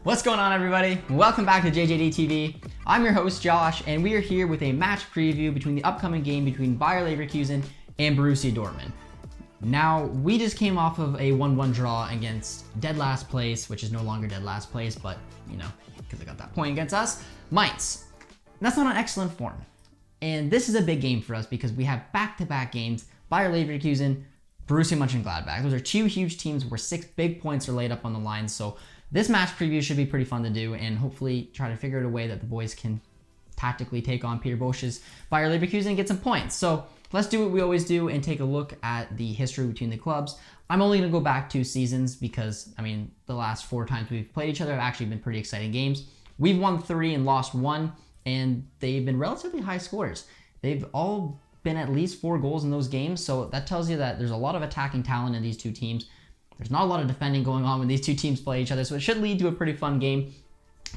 What's going on, everybody? Welcome back to JJD TV. I'm your host, Josh, and we are here with a match preview between the upcoming game between Bayer Leverkusen and Borussia Dortmund. Now, we just came off of a 1-1 draw against dead last place, which is no longer dead last place, but, you know, because they got that point against us, Mainz. That's not an excellent form. And this is a big game for us because we have back-to-back games, Bayer Leverkusen, Borussia Mönchengladbach. Those are two huge teams where 6 big points are laid up on the line, so this match preview should be pretty fun to do and hopefully try to figure out a way that the boys can tactically take on Peter Bosch's Bayer Leverkusen and get some points. So let's do what we always do and take a look at the history between the clubs. I'm only going to go back 2 seasons because, I mean, the last 4 times we've played each other have actually been pretty exciting games. We've won 3 and lost 1, and they've been relatively high scores. They've all been at least 4 goals in those games, so that tells you that there's a lot of attacking talent in these two teams. There's not a lot of defending going on when these two teams play each other, so it should lead to a pretty fun game.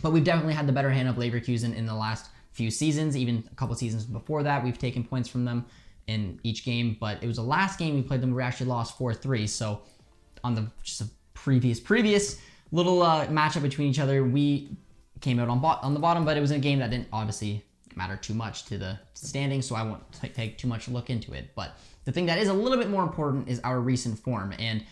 But we've definitely had the better hand of Leverkusen in the last few seasons, even a couple seasons before that. We've taken points from them in each game, but it was the last game we played them where we actually lost 4-3. So on the just a previous little matchup between each other, we came out on the bottom, but it was a game that didn't obviously matter too much to the standing, so I won't take too much look into it. But the thing that is a little bit more important is our recent form, and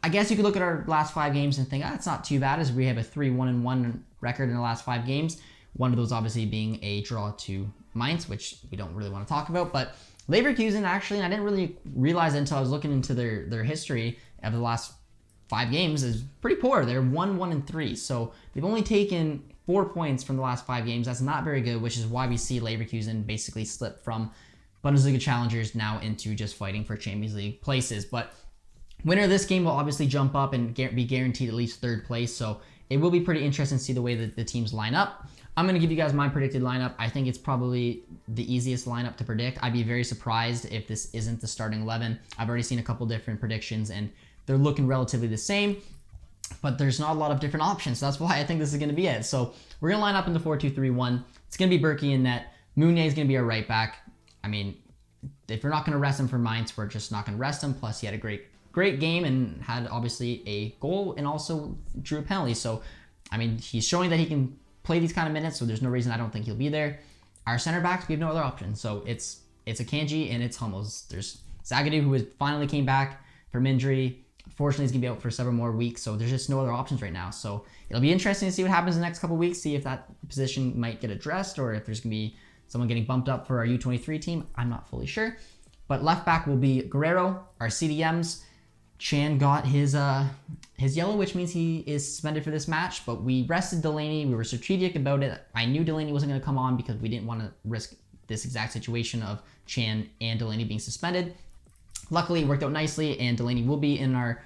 I guess you could look at our last 5 games and think, it's not too bad, as we have a 3-1-1 record in the last 5 games. One of those obviously being a draw to Mainz, which we don't really want to talk about. But Leverkusen, actually, and I didn't really realize it until I was looking into their history of the last 5 games, is pretty poor. They're 1-1-3. So they've only taken 4 points from the last 5 games. That's not very good, which is why we see Leverkusen basically slip from Bundesliga challengers now into just fighting for Champions League places. But winner of this game will obviously jump up and be guaranteed at least 3rd place, so it will be pretty interesting to see the way that the teams line up. I'm going to give you guys my predicted lineup. I think it's probably the easiest lineup to predict. I'd be very surprised if this isn't the starting 11. I've already seen a couple different predictions, and they're looking relatively the same, but there's not a lot of different options, so that's why I think this is going to be it. So we're going to line up in the 4-2-3-1. It's going to be Berkey in net. Meunier is going to be our right back. I mean, if we're not going to rest him for Mainz, we're just not going to rest him. Plus, he had a great game and had obviously a goal and also drew a penalty. So, I mean, he's showing that he can play these kind of minutes, so there's no reason I don't think he'll be there. Our center backs, we have no other option. So it's Akanji and it's Hummels. There's Zagadou, who has finally came back from injury. Unfortunately, he's going to be out for several more weeks, so there's just no other options right now. So it'll be interesting to see what happens in the next couple weeks, see if that position might get addressed or if there's going to be someone getting bumped up for our U23 team. I'm not fully sure. But left back will be Guerrero. Our CDMs, Chan got his yellow, which means he is suspended for this match, but we rested Delaney. We were strategic about it. I knew Delaney wasn't going to come on because we didn't want to risk this exact situation of Chan and Delaney being suspended. Luckily, it worked out nicely, and Delaney will be in our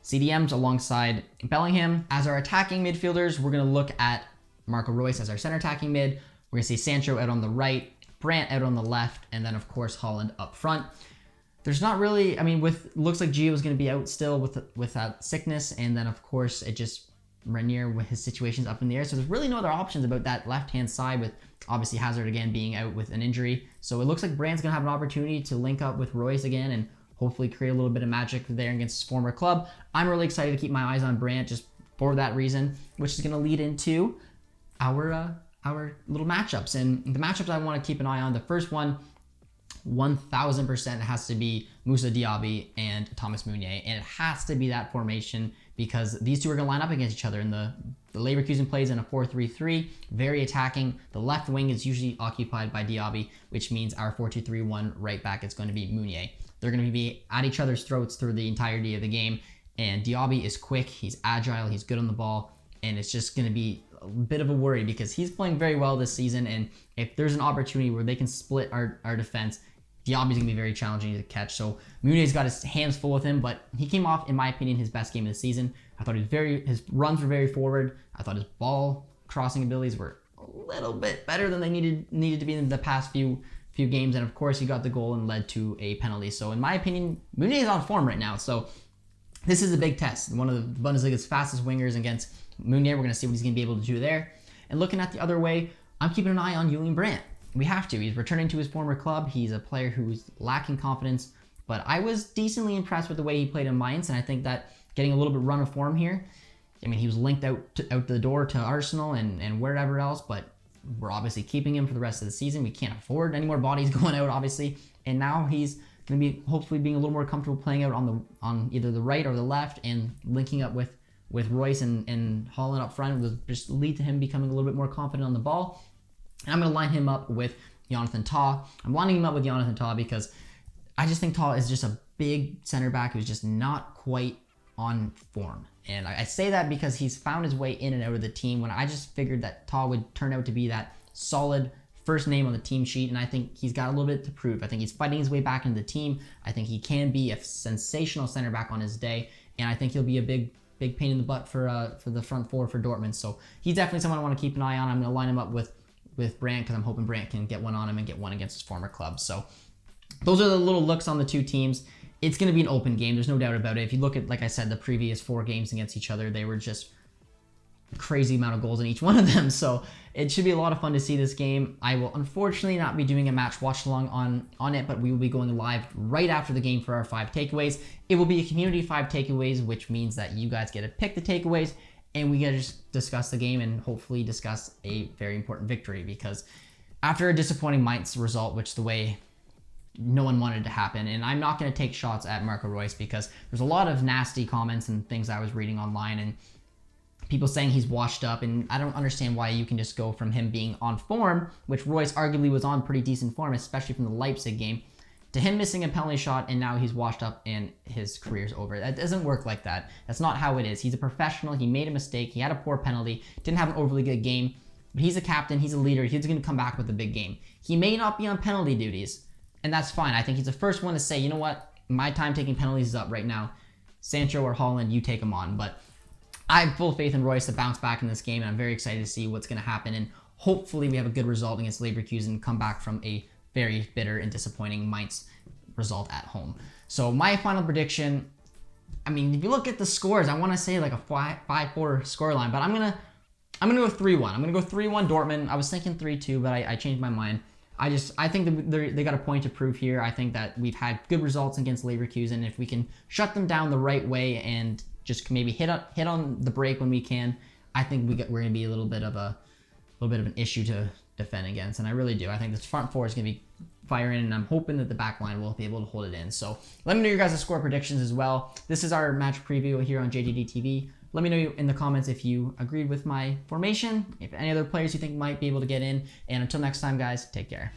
CDMs alongside Bellingham. As our attacking midfielders, we're going to look at Marco Reus as our center attacking mid. We're going to see Sancho out on the right, Brandt out on the left, and then, of course, Holland up front. There's not really, I mean, looks like Gio is going to be out still with that sickness, and then of course it just Renier with his situations up in the air. So there's really no other options about that left-hand side, with obviously Hazard again being out with an injury. So it looks like Brandt's going to have an opportunity to link up with Royce again and hopefully create a little bit of magic there against his former club. I'm really excited to keep my eyes on Brandt just for that reason, which is going to lead into our little matchups. And the matchups I want to keep an eye on, the first one, 1000% has to be Moussa Diaby and Thomas Meunier, and it has to be that formation because these two are going to line up against each other. And the Leverkusen plays in a 4-3-3, very attacking. The left wing is usually occupied by Diaby, which means our 4-2-3-1 right back is going to be Meunier. They're going to be at each other's throats through the entirety of the game, and Diaby is quick, he's agile, he's good on the ball, and it's just going to be a bit of a worry because he's playing very well this season, and if there's an opportunity where they can split our defense, Diaby's going to be very challenging to catch. So Meunier's got his hands full with him, but he came off, in my opinion, his best game of the season. I thought his runs were very forward. I thought his ball crossing abilities were a little bit better than they needed to be in the past few games, and of course he got the goal and led to a penalty. So in my opinion, Meunier is on form right now. So this is a big test. One of the Bundesliga's fastest wingers against Meunier. We're going to see what he's going to be able to do there. And looking at the other way, I'm keeping an eye on Julian Brandt. We have to. He's returning to his former club. He's a player who's lacking confidence, but I was decently impressed with the way he played in Mainz, and I think that getting a little bit run of form here, I mean, he was linked out the door to Arsenal and wherever else, but we're obviously keeping him for the rest of the season. We can't afford any more bodies going out, obviously. And now he's going to be hopefully being a little more comfortable playing out on either the right or the left and linking up with Royce and Haaland up front will just lead to him becoming a little bit more confident on the ball. And I'm going to line him up with Jonathan Tah. I'm lining him up with Jonathan Tah because I just think Tah is just a big center back who's just not quite on form. And I say that because he's found his way in and out of the team when I just figured that Tah would turn out to be that solid first name on the team sheet, and I think he's got a little bit to prove. I think he's fighting his way back into the team. I think he can be a sensational center back on his day, and I think he'll be a big pain in the butt for the front four for Dortmund. So he's definitely someone I want to keep an eye on. I'm going to line him up with Brandt because I'm hoping Brandt can get one on him and get one against his former club. So those are the little looks on the two teams. It's going to be an open game. There's no doubt about it. If you look at, like I said, the previous 4 games against each other, they were just crazy amount of goals in each one of them. So it should be a lot of fun to see this game. I will unfortunately not be doing a match watch along on it, but we will be going live right after the game for our 5 takeaways. It will be a community 5 takeaways, which means that you guys get to pick the takeaways and we get to just discuss the game and hopefully discuss a very important victory, because after a disappointing Mainz result, which the way no one wanted to happen, and I'm not going to take shots at Marco Reus because there's a lot of nasty comments and things I was reading online and people saying he's washed up, and I don't understand why you can just go from him being on form, which Reus arguably was on pretty decent form, especially from the Leipzig game, to him missing a penalty shot and now he's washed up and his career's over. That doesn't work like that. That's not how it is. He's a professional. He made a mistake. He had a poor penalty. Didn't have an overly good game, but he's a captain. He's a leader. He's going to come back with a big game. He may not be on penalty duties, and that's fine. I think he's the first one to say, you know what, my time taking penalties is up right now. Sancho or Haaland, you take them on. But I have full faith in Reus to bounce back in this game, and I'm very excited to see what's going to happen. And hopefully we have a good result against Leverkusen and come back from a very bitter and disappointing Mainz result at home. So my final prediction, I mean, if you look at the scores, I want to say like a 5-4 scoreline, but I'm gonna go 3-1. I'm gonna go 3-1 Dortmund. I was thinking 3-2, but I changed my mind. I think they got a point to prove here. I think that we've had good results against Leverkusen. If we can shut them down the right way and just maybe hit on the break when we can, I think we're gonna be a little bit of an issue to defend against, and I really do. I think this front four is gonna be firing, and I'm hoping that the back line will be able to hold it in. So let me know your guys' score predictions as well. This is our match preview here on JJD TV. Let me know in the comments if you agreed with my formation, if any other players you think might be able to get in, and until next time, guys, take care.